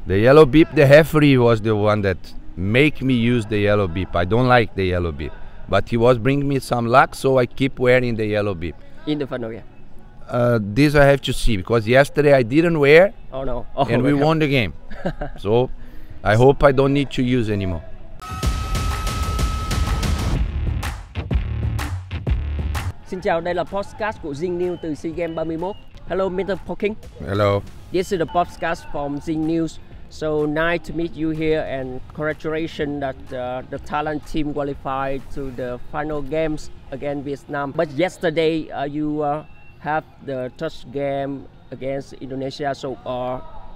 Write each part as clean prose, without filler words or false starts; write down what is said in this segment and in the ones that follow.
The yellow beep, the referee was the one that make me use the yellow beep. I don't like the yellow beep, but he was bringing me some luck, so I keep wearing the yellow beep. In the final, yeah. This I have to see, because yesterday I didn't wear, Oh no! and we won the game. So I hope I don't need to use anymore. Xin chào, đây là podcast của Zing News từ SEA Games 31. Hello, Mr. Pölking. Hello. This is the podcast from Zing News. So nice to meet you here, and congratulations that the Thailand team qualified to the final games against Vietnam. But yesterday you have the touch game against Indonesia. So,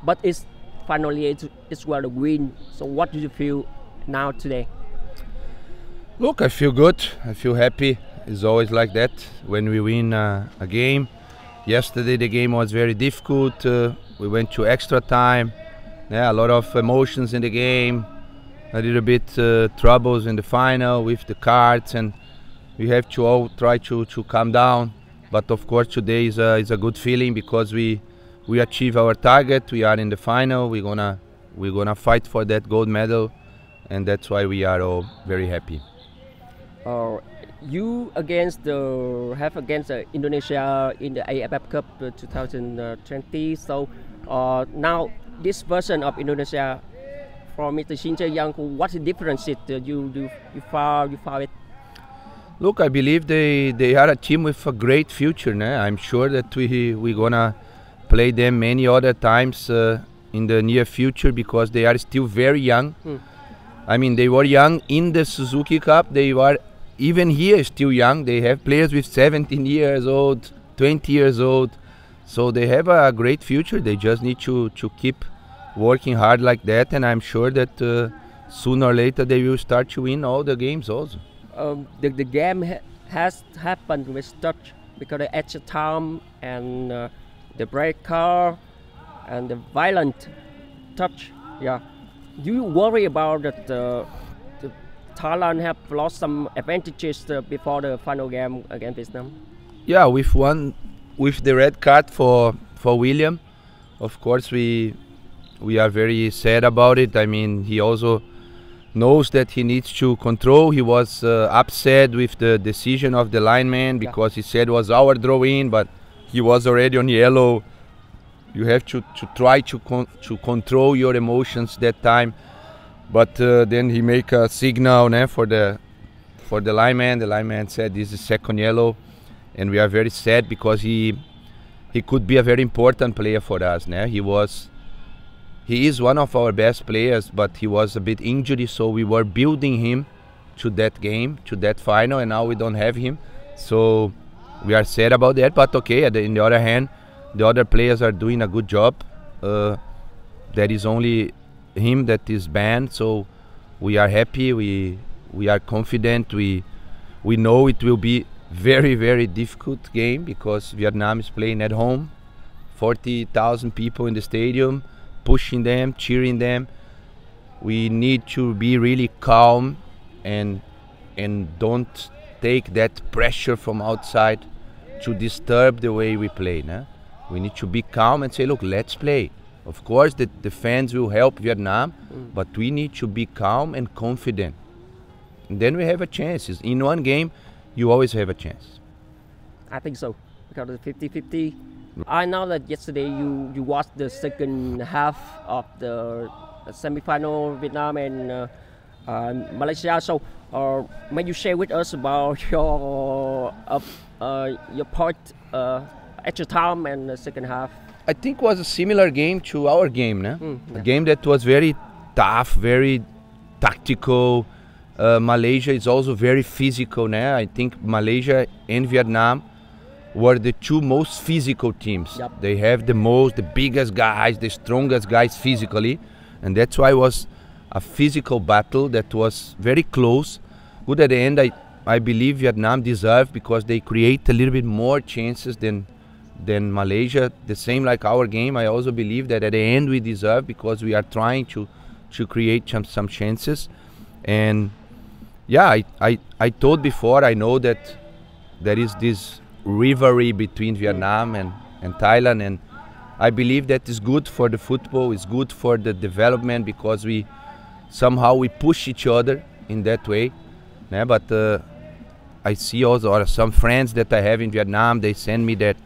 but it's finally it's well a win. So, what do you feel now today? Look, I feel good. I feel happy. It's always like that when we win a game. Yesterday the game was very difficult. We went to extra time. Yeah, a lot of emotions in the game. A little bit troubles in the final with the cards, and we have to all try to calm down. But of course today is a good feeling because we achieve our target. We are in the final. We're gonna fight for that gold medal, and that's why we are all very happy. You against Indonesia in the AFF Cup 2020. So now this version of Indonesia, for Mr. Shin Jae-young, what's the difference you found it? Look, I believe they are a team with a great future. I'm sure that we're gonna play them many other times in the near future because they are still very young. I mean, they were young in the Suzuki Cup. They were even here still young. They have players with 17 years old, 20 years old. So they have a great future. They just need to keep working hard like that. And I'm sure that sooner or later they will start to win all the games also. The game has happened with touch because the extra time and the breaker and the violent touch. Yeah. Do you worry about that Thailand have lost some advantages before the final game against Vietnam? Yeah, with the red card for William, of course we are very sad about it. I mean, he also knows that he needs to control. He was upset with the decision of the lineman because he said it was our draw in, but he was already on yellow. You have to try to control your emotions that time. But then he make a signal for the lineman. The lineman said this is second yellow, and we are very sad because he could be a very important player for us. He is one of our best players, but he was a bit injured, so we were building him to that game, to that final, and now we don't have him. So we are sad about that. But okay, in the other hand, the other players are doing a good job. There is only him that is banned, so we are happy. We are confident. We know it will be very, very difficult game because Vietnam is playing at home, 40,000 people in the stadium, pushing them, cheering them. We need to be really calm and don't take that pressure from outside to disturb the way we play. We need to be calm and say, look, let's play. Of course, the fans will help Vietnam, but we need to be calm and confident. And then we have a chance. In one game, you always have a chance. I think so, because it's 50-50. I know that yesterday you watched the second half of the semi-final Vietnam and Malaysia. So, may you share with us about your part extra time and the second half? I think it was a similar game to our game. A game that was very tough, very tactical. Malaysia is also very physical. I think Malaysia and Vietnam were the two most physical teams. Yep. They have the biggest guys, the strongest guys physically, and that's why it was a physical battle that was very close. But at the end, I believe Vietnam deserved because they create a little bit more chances than Malaysia. The same like our game. I also believe that at the end we deserve because we are trying to create some chances. And yeah, I told before, I know that there is this rivalry between Vietnam and Thailand, I believe that is good for the football, it's good for the development, because we push each other in that way. Yeah, but I see also some friends that I have in Vietnam, they send me that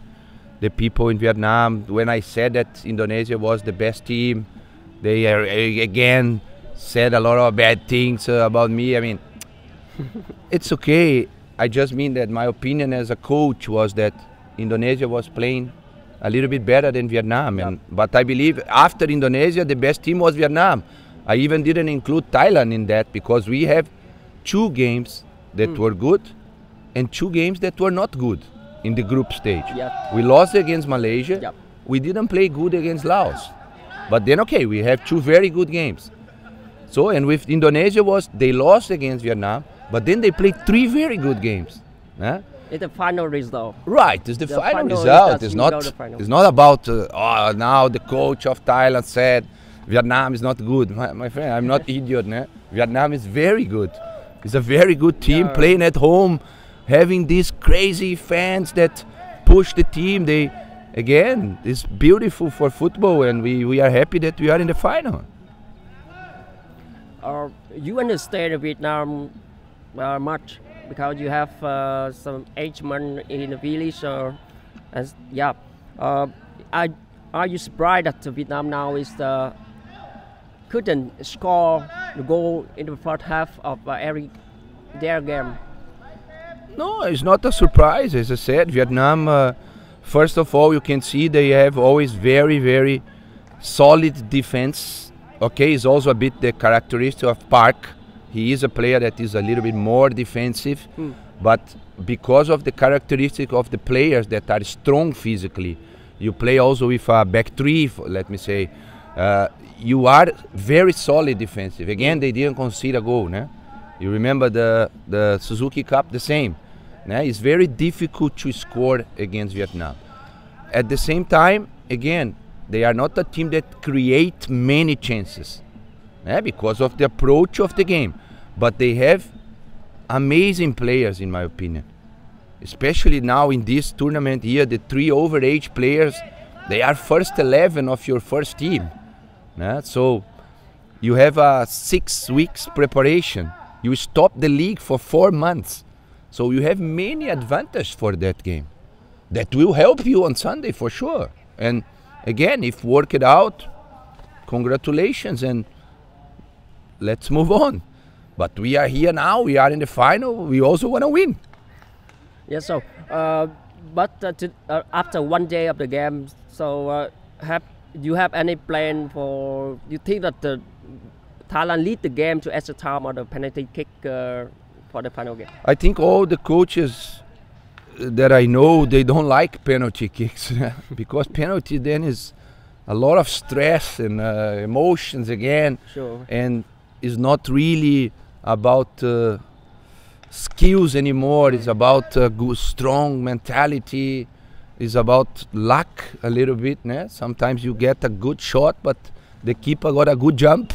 the people in Vietnam, when I said that Indonesia was the best team, they again said a lot of bad things about me. I mean, it's okay. I just mean that my opinion as a coach was that Indonesia was playing a little bit better than Vietnam. But I believe after Indonesia, the best team was Vietnam. I even didn't include Thailand in that, because we have 2 games that were good and 2 games that were not good in the group stage. We lost against Malaysia. We didn't play good against Laos. But then, okay, we have 2 very good games. So, and with Indonesia they lost against Vietnam, but then they played 3 very good games. It's the final result. Right, it's the final result. It's not about, now the coach of Thailand said Vietnam is not good. My friend, I'm not idiot. Vietnam is very good. It's a very good team playing at home, having these crazy fans that push the team. Again, it's beautiful for football, and we are happy that we are in the final. You understand Vietnam much because you have some agement in the village, are you surprised that Vietnam now couldn't score the goal in the first half of their game? No, it's not a surprise. As I said, Vietnam, first of all, you can see they have always very, very solid defense. Okay, it's also a bit the characteristic of Park. He is a player that is a little bit more defensive, but because of the characteristic of the players that are strong physically, you play also with a back 3, let me say, you are very solid defensive. Again, they didn't concede a goal. You remember the Suzuki Cup, the same. It's very difficult to score against Vietnam. At the same time, again, they are not a team that create many chances because of the approach of the game. But they have amazing players, in my opinion. Especially now in this tournament here, the 3 overage players, they are first 11 of your first team. So you have a 6 weeks preparation. You stop the league for 4 months. So you have many advantages for that game. That will help you on Sunday for sure. And again, if work it out, congratulations, and let's move on. But we are here now, we are in the final, we also want to win. Yes, so, after 1 day of the game, so you have any plan for, you think that Thailand lead the game to extra time or the penalty kick for the final game? I think all the coaches that I know, they don't like penalty kicks because penalty then is a lot of stress and emotions again. Sure. And it's not really about skills anymore. It's about good, strong mentality. It's about luck a little bit. Sometimes you get a good shot, but the keeper got a good jump.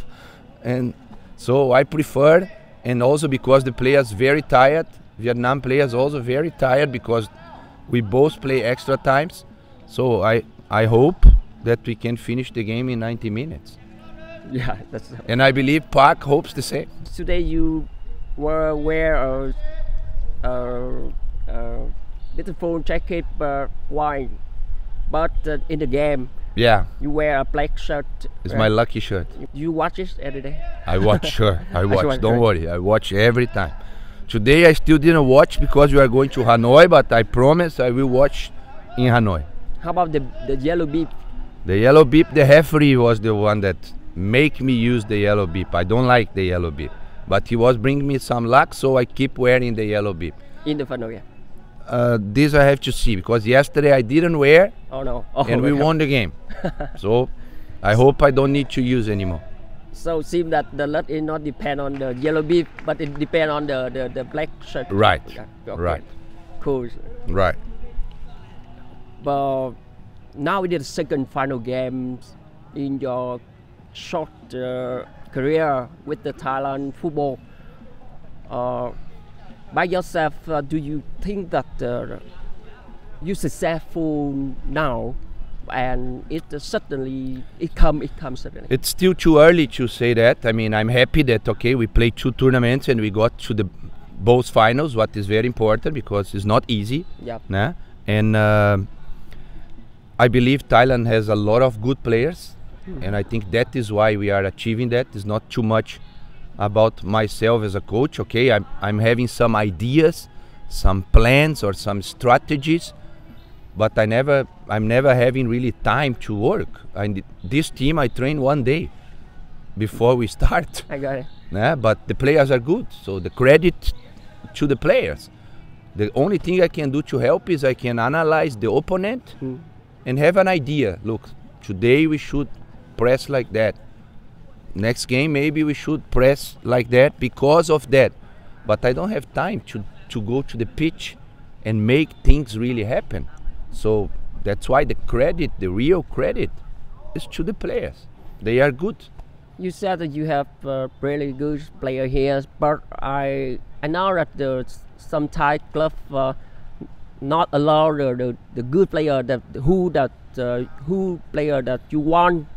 And so I prefer, and also because the players very tired, Vietnam players also very tired because we both play extra times. So I hope that we can finish the game in 90 minutes. Yeah, and I believe Park hopes the same. Today you wear a beautiful jacket, white, but in the game, you wear a black shirt. It's my lucky shirt. You watch it every day? I watch, sure. I watch. Don't worry, I watch every time. Today I still didn't watch because we are going to Hanoi, but I promise I will watch in Hanoi. How about the yellow beep? The yellow beep, the referee was the one that make me use the yellow beep. I don't like the yellow beep, but he was bringing me some luck, so I keep wearing the yellow beep. In the final game? This I have to see, because yesterday I didn't wear. Oh no! And we won the game. So I hope I don't need to use anymore. So it seems that the luck is not depend on the yellow beep, but it depends on the black shirt. Right. Okay. Right. Cool. Right. But now we did the second final game in your short career with the Thailand football. By yourself, do you think that you successful now and it suddenly it comes suddenly? It's still too early to say that. I mean, I'm happy that we played 2 tournaments and we got to the both finals, what is very important because it's not easy. Yeah. Nah? And I believe Thailand has a lot of good players, and I think that is why we are achieving that. It's not too much about myself as a coach. Okay, I'm having some ideas, some plans or some strategies, but I'm never having really time to work. This team I train one day before we start. I got it. Yeah, but the players are good, so the credit to the players. The only thing I can do to help is I can analyze the opponent and have an idea. Look, today we should press like that. Next game maybe we should press like that because of that. But I don't have time to go to the pitch and make things really happen. So that's why the credit, the real credit, is to the players. They are good. You said that you have a really good player here, but I know that some Thai club not allow the good player who player that you want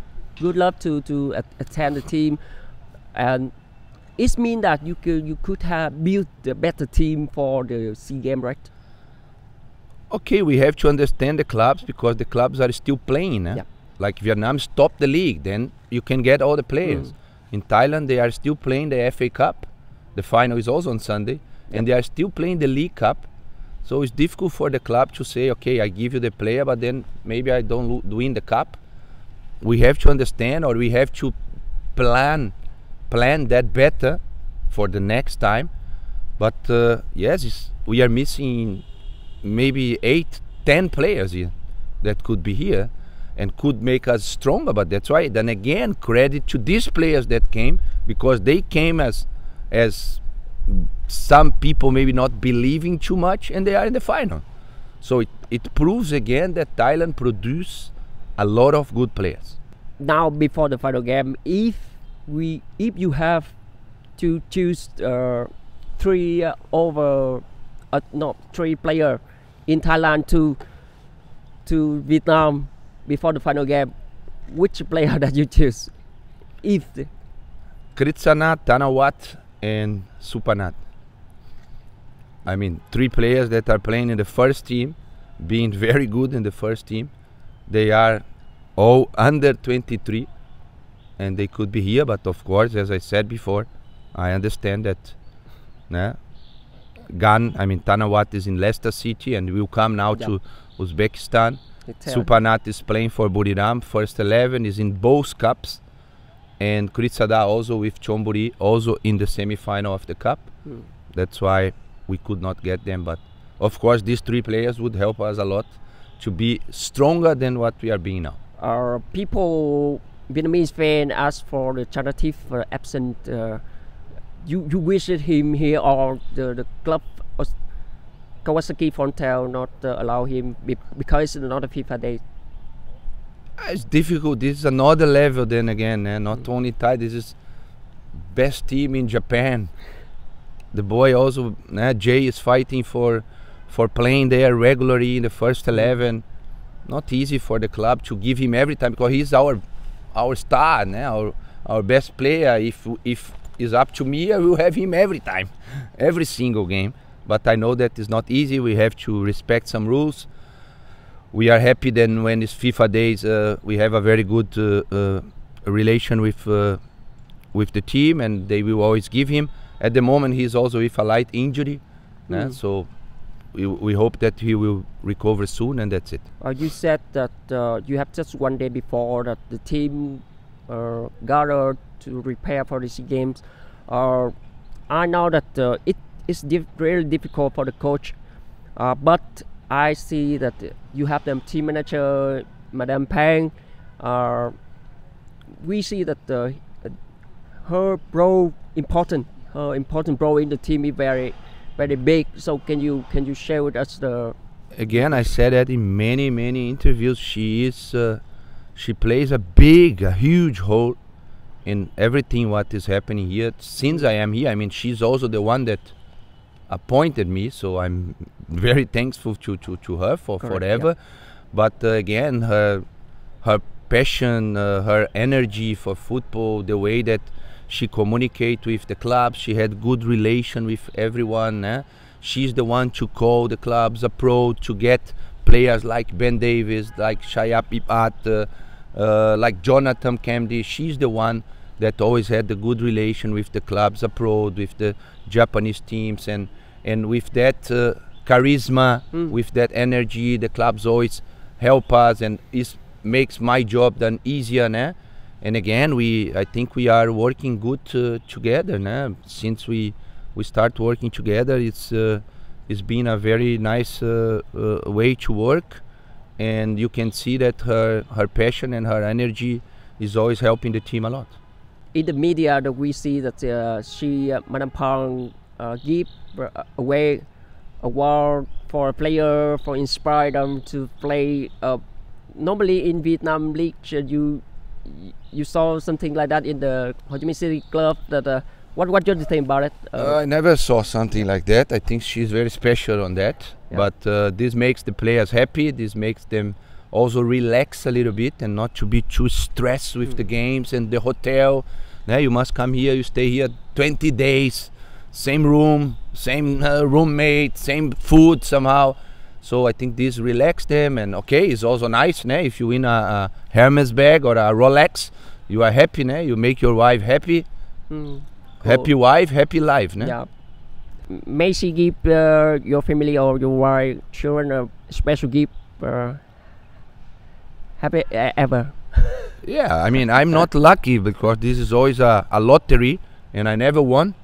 good love to attend the team, and it means that you could have built a better team for the SEA Games, right? Okay, we have to understand the clubs because the clubs are still playing. Eh? Yeah. Like Vietnam stopped the league, then you can get all the players. In Thailand, they are still playing the FA Cup. The final is also on Sunday, and they are still playing the League Cup. So it's difficult for the club to say, okay, I give you the player, but then maybe I don't win the cup. We have to understand, or we have to plan that better for the next time. But yes, we are missing maybe 8-10 players here that could be here and could make us stronger. But that's why, then again, credit to these players that came, because they came as some people maybe not believing too much, and they are in the final. So it proves again that Thailand produce a lot of good players. Now before the final game, if you have to choose three players in Thailand to Vietnam before the final game, which player that you choose? Kritsanat, Thanawat and Supanat. I mean, 3 players that are playing in the first team, being very good in the first team. They are all under 23 and they could be here, but of course, as I said before, I understand that Thanawat is in Leicester City and will come now to Uzbekistan. Supanat is playing for Buriram, first 11, is in both cups, and Kritsada also with Chonburi, also in the semi-final of the cup. That's why we could not get them, but of course these 3 players would help us a lot to be stronger than what we are being now. People, Vietnamese fans ask for the Chanatif absent. You visit him here, or the club Kawasaki Frontale not allow him because it's not a FIFA day? It's difficult. This is another level then again. Not only Thai, this is best team in Japan. The boy also, Jay is fighting for playing there regularly in the first 11. Not easy for the club to give him every time, because he's our star, our best player. If it's up to me, I will have him every time, every single game. But I know that it's not easy. We have to respect some rules. We are happy then when it's FIFA days, we have a very good relation with the team, and they will always give him. At the moment, he's also with a light injury, so we hope that he will recover soon, and that's it. You said that you have just one day before that the team gathered to prepare for the SEA Games. I know that it's really difficult for the coach, but I see that you have them team manager, Madame Pang. We see that her role important role in the team is very, very big. So can you share with us the? Again, I said that in many interviews. She plays a huge role in everything what is happening here since I am here. I mean, she's also the one that appointed me, so I'm very thankful to her for forever. Yeah. But again, her her passion, her energy for football, the way that she communicates with the club. She had good relation with everyone. She's the one to call the club's approach to get players like Ben Davis, like Shaya Pipat, like Jonathan Kemdy. She's the one that always had a good relation with the club's approach, with the Japanese teams, and with that charisma, with that energy, the clubs always help us, and it makes my job then easier. And again, I think we are working good together. Since we start working together, it's been a very nice way to work, and you can see that her passion and her energy is always helping the team a lot. In the media, that we see that Madam Pang give away award for a player, for inspire them to play. Normally in Vietnam League, you saw something like that in the Ho Chi Minh City club. That what do you think about it? I never saw something like that. I think she's very special on that. Yeah. But this makes the players happy. This makes them also relax a little bit and not to be too stressed with the games and the hotel. You must come here, you stay here 20 days, same room, same roommate, same food somehow. So I think this relax them, and okay, it's also nice. If you win a Hermes bag or a Rolex, you are happy. You make your wife happy. Cool. Happy wife, happy life. Yeah. May she give your family or your wife, children a special gift? Happy ever? Yeah, I mean, I'm not lucky because this is always a lottery and I never won.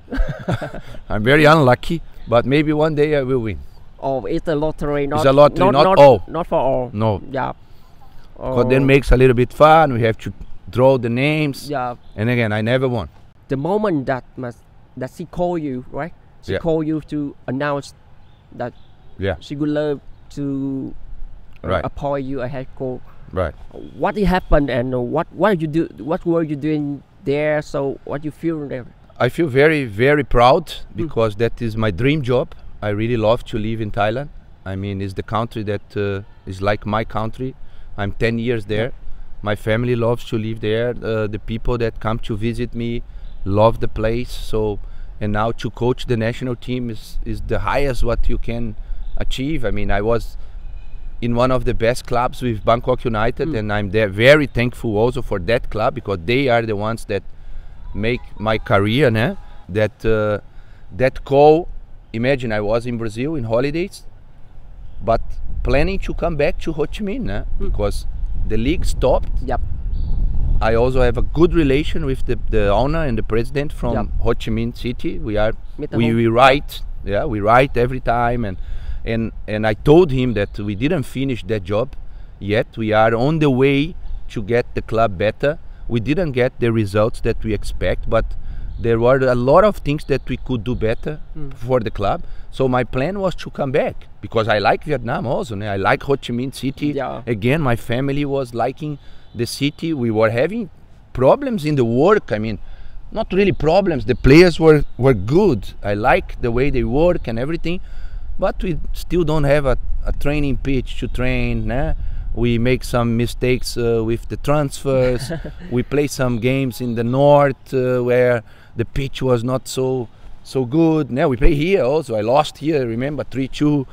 I'm very unlucky, but maybe one day I will win. Oh, it's a lottery, it's a lottery, not all. Not for all. No. Yeah. Because then makes a little bit fun. We have to draw the names. Yeah. And again, I never won. The moment that she called you, right? She called you to announce that she would love to appoint you a head coach. Right. What happened, and what did you do? What were you doing there? So what you feel there? I feel very, very proud because that is my dream job. I really love to live in Thailand. I mean, it's the country that is like my country. I'm 10 years there. My family loves to live there. The people that come to visit me love the place. So, and now to coach the national team is the highest what you can achieve. I mean, I was in one of the best clubs with Bangkok United, and I'm there very thankful also for that club because they are the ones that make my career. That call, imagine I was in Brazil in holidays, but planning to come back to Ho Chi Minh because the league stopped. Yep. I also have a good relation with the owner and the president from Ho Chi Minh City. We write, we write every time, and I told him that we didn't finish that job yet. We are on the way to get the club better. We didn't get the results that we expect, but there were a lot of things that we could do better for the club. So my plan was to come back because I like Vietnam also. I like Ho Chi Minh City. Yeah. Again, my family was liking the city. We were having problems in the work. I mean, not really problems. The players were good. I like the way they work and everything, but we still don't have a training pitch to train. We make some mistakes with the transfers. We play some games in the north where the pitch was not so good. Now we play here also. I lost here, remember, 3-2.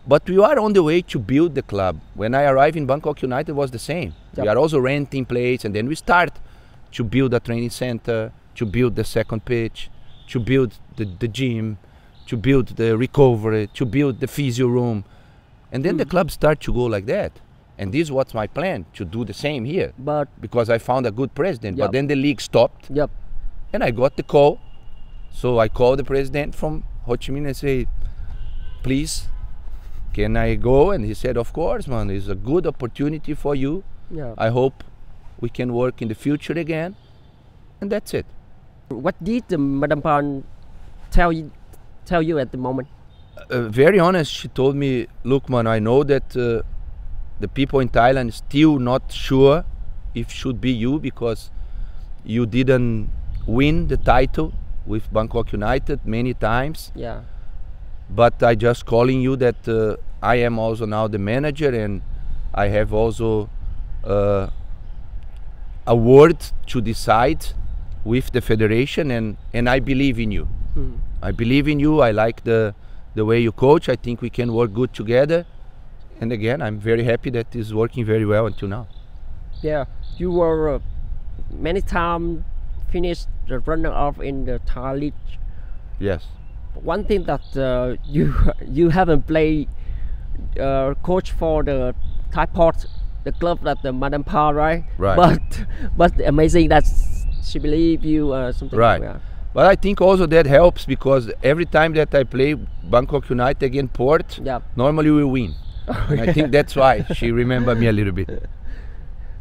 But we are on the way to build the club. When I arrived in Bangkok United, it was the same. Yep. We are also renting place, and then we start to build a training center, to build the second pitch, to build the gym, to build the recovery, to build the physio room. And then the club start to go like that. And this was my plan, to do the same here. But because I found a good president. But then the league stopped. Yep. And I got the call. So I called the president from Ho Chi Minh and say, please, can I go? And he said, of course, man, it's a good opportunity for you. Yeah. I hope we can work in the future again. And that's it. What did Madam Pan tell you at the moment? Very honest, she told me, look, man, I know that the people in Thailand are still not sure if it should be you because you didn't win the title with Bangkok United many times. Yeah. But I just calling you that I am also now the manager, and I have also a word to decide with the federation, and I believe in you. I believe in you. I like the way you coach. I think we can work good together. And again, I'm very happy that it's working very well until now. Yeah, you were many times finished the runner-up in the Thai league. Yes. One thing that you haven't played coach for the Thai Port, the club that the Madam Pa, right? Right. But amazing that she believe you something. Right. Like that. But I think also that helps, because every time that I play Bangkok United against Port, normally we win. I think that's why she remember me a little bit.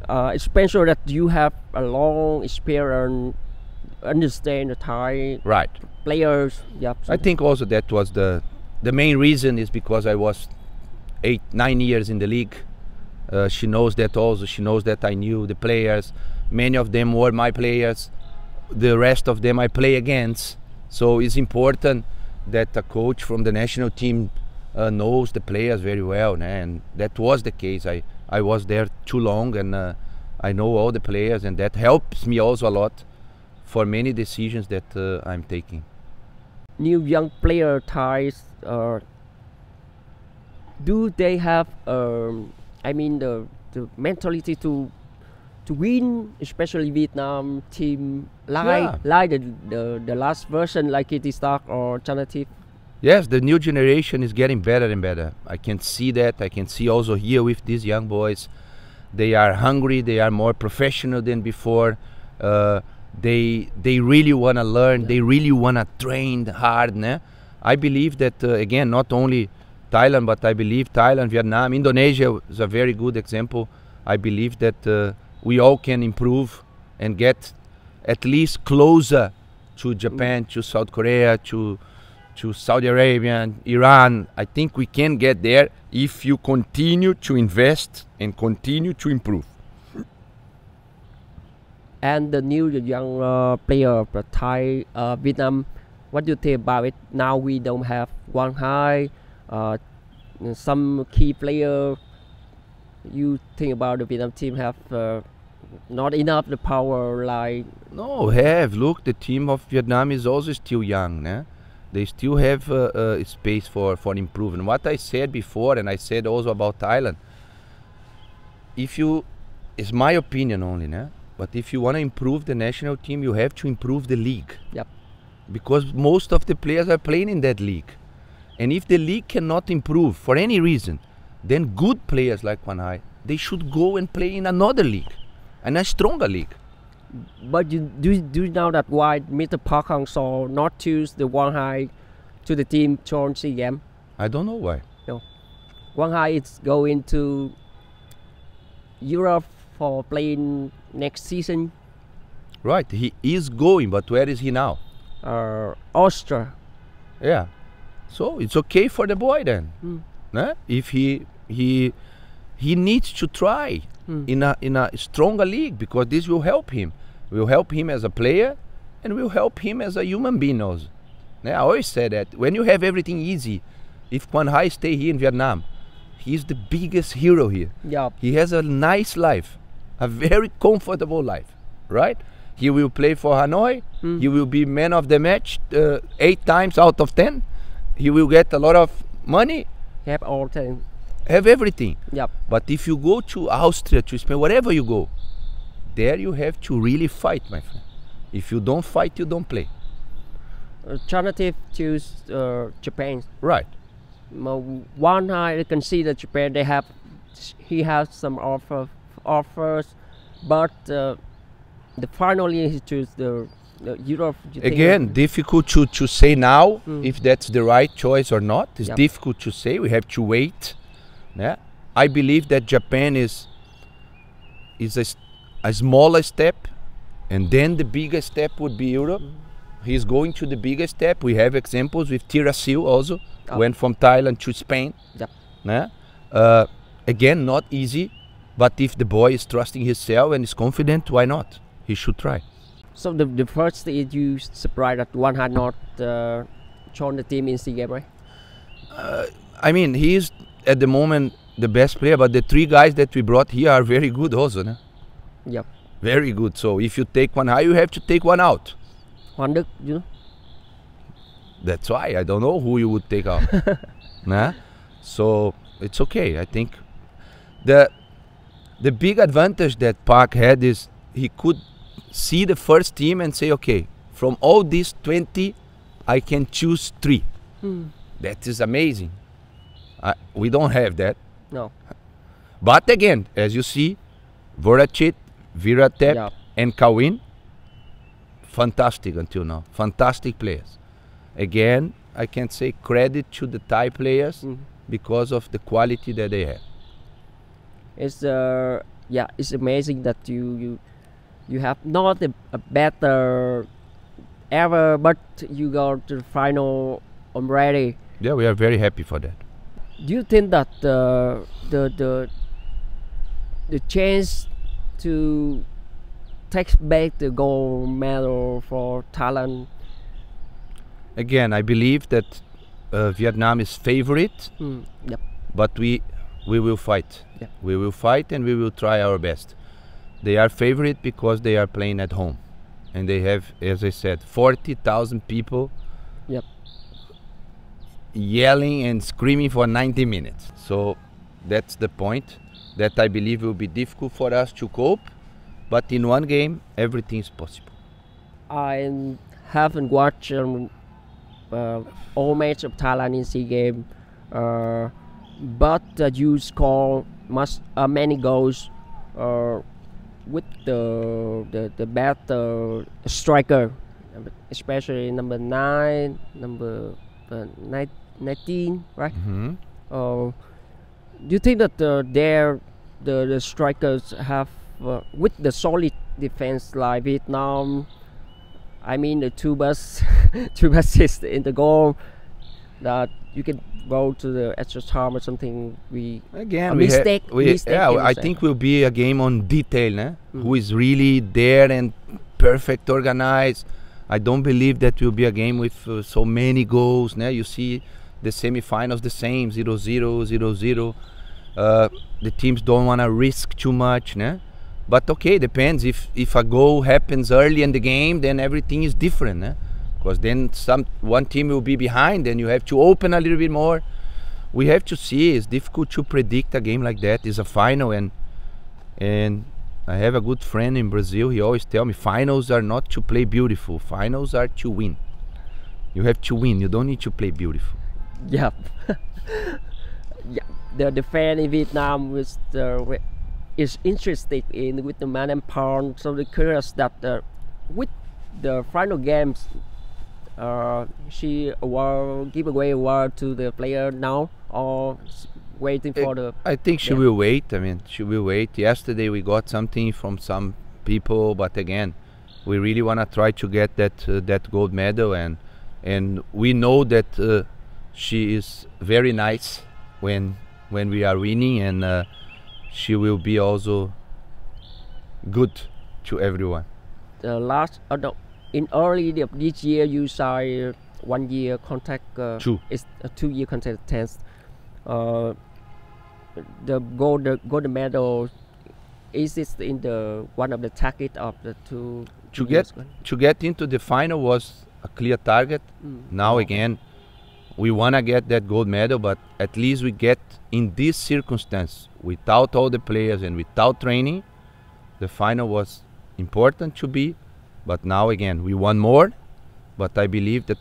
It's special that you have a long experience, understand the Thai players. I think also that was the main reason, is because I was 8-9 years in the league. She knows that also. She knows that I knew the players. Many of them were my players. The rest of them I play against. So it's important that a coach from the national team knows the players very well, and that was the case. I was there too long, and I know all the players, and that helps me also a lot for many decisions that I'm taking. New young player Thais, do they have the mentality to win, especially Vietnam team like the last version, like Kitty Stark or Chanatif? Yes, the new generation is getting better and better. I can see that. I can see also here with these young boys. They are hungry. They are more professional than before. They really want to learn. They really want to train hard. Né? I believe that, again, not only Thailand, but I believe Thailand, Vietnam, Indonesia is a very good example. I believe that we all can improve and get at least closer to Japan, to South Korea, to Saudi Arabia, Iran. I think we can get there if you continue to invest and continue to improve. And the new young player of the Thai, Vietnam, what do you think about it? Now we don't have Quang Hải, some key player. You think about the Vietnam team have not enough the power like? No, have. Look, the team of Vietnam is also still young. Né? They still have space for improvement. What I said before, and I said also about Thailand, it's my opinion only, né? But if you want to improve the national team, you have to improve the league. Yep. Because most of the players are playing in that league. And if the league cannot improve for any reason, then good players like Quang Hải, they should go and play in another league, and a stronger league. But you know that why Mr. Park Hang-seo not choose the Quang Hải to the team Chon SEA Games? I don't know why. No. Quang Hải is going to Europe for playing next season. Right, he is going, but where is he now? Austria. Yeah. So it's okay for the boy then. Nah? If he needs to try in a stronger league, because this will help him. Will help him as a player, and will help him as a human being also. Nah? I always say that when you have everything easy, if Quang Hải stay here in Vietnam, he's the biggest hero here. Yep. He has a nice life, a very comfortable life, right? He will play for Hanoi. He will be man of the match 8 times out of 10. He will get a lot of money. Have all things. Have everything. Yep. But if you go to Austria, to Spain, wherever you go, there you have to really fight, my friend. If you don't fight, you don't play. Alternative choose Japan. Right. One I can see that Japan he has some offers, but finally he choose the Europe. Again, difficult to say now if that's the right choice or not. It's difficult to say. We have to wait. Yeah. I believe that Japan is a smaller step, and then the biggest step would be Europe. He's going to the biggest step. We have examples with Tirasil also. Went from Thailand to Spain. Yep. Yeah. Again, not easy, but if the boy is trusting himself and is confident, why not? He should try. So the first is you surprised that Quang Hải not joined the team in SEA Games, right? I mean, he is at the moment the best player, but the 3 guys that we brought here are very good also. No? Yep. Very good. So if you take one high, you have to take one out. Đức, you know? That's why I don't know who you would take out. Nah? So it's okay. I think the big advantage that Park had is he could see the first team and say, okay, from all these 20, I can choose 3. That is amazing. We don't have that. No. But again, as you see, Voracek, Viratep, Yep. and Kawin, fantastic until now. Fantastic players. Again, I can say credit to the Thai players because of the quality that they have. It's it's amazing that you have not a better ever, but you go to the final already. Yeah, we are very happy for that. Do you think that the chance to take back the gold medal for Thailand? Again, I believe that Vietnam is favorite, Yep. but we will fight. Yeah. We will fight and we will try our best. They are favorite because they are playing at home, and they have, as I said, 40,000 people. Yep. Yelling and screaming for 90 minutes. So that's the point that I believe will be difficult for us to cope. But in one game, everything is possible. I haven't watched all match of Thailand in SEA Games, but you score many goals with the better striker, especially number 9, number 19, right? Do you think that the strikers have with the solid defense like Vietnam, I mean the two buses in the goal, that you can go to the extra time or something? I think will be a game on detail, né? Who is really there and perfect organized. I don't believe that will be a game with so many goals. Né? You see the semi-finals the same, 0-0, 0-0. The teams don't want to risk too much. Né? But okay, depends. If a goal happens early in the game, then everything is different. Né? Because then one team will be behind and you have to open a little bit more. We have to see. It's difficult to predict a game like that. It's a final, and I have a good friend in Brazil. He always tell me finals are not to play beautiful. Finals are to win. You have to win. You don't need to play beautiful. Yep. Yeah. The fan in Vietnam is interested in with the man and pawn. So they're curious that with the final games, she will give away award to the player now, or waiting for the... I think she will wait. I mean, she will wait. Yesterday we got something from some people, but again, we really want to try to get that gold medal, and we know that she is very nice when we are winning, and she will be also good to everyone. The last in early this year, you signed 1 year contract. It's a 2-year contract test. The gold medal, is this in the one of the target of the two? To get into the final was a clear target. Now again, we want to get that gold medal, but at least we get in this circumstance, without all the players and without training, the final was important to be. But now again, we want more, but I believe the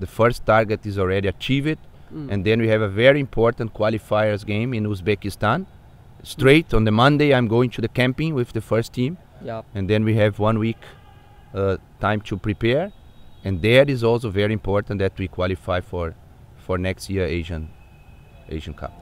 first target is already achieved. And then we have a very important qualifiers game in Uzbekistan. Straight on the Monday, I'm going to the camping with the first team. Yep. And then we have 1 week time to prepare. And that is also very important that we qualify for next year Asian Cup.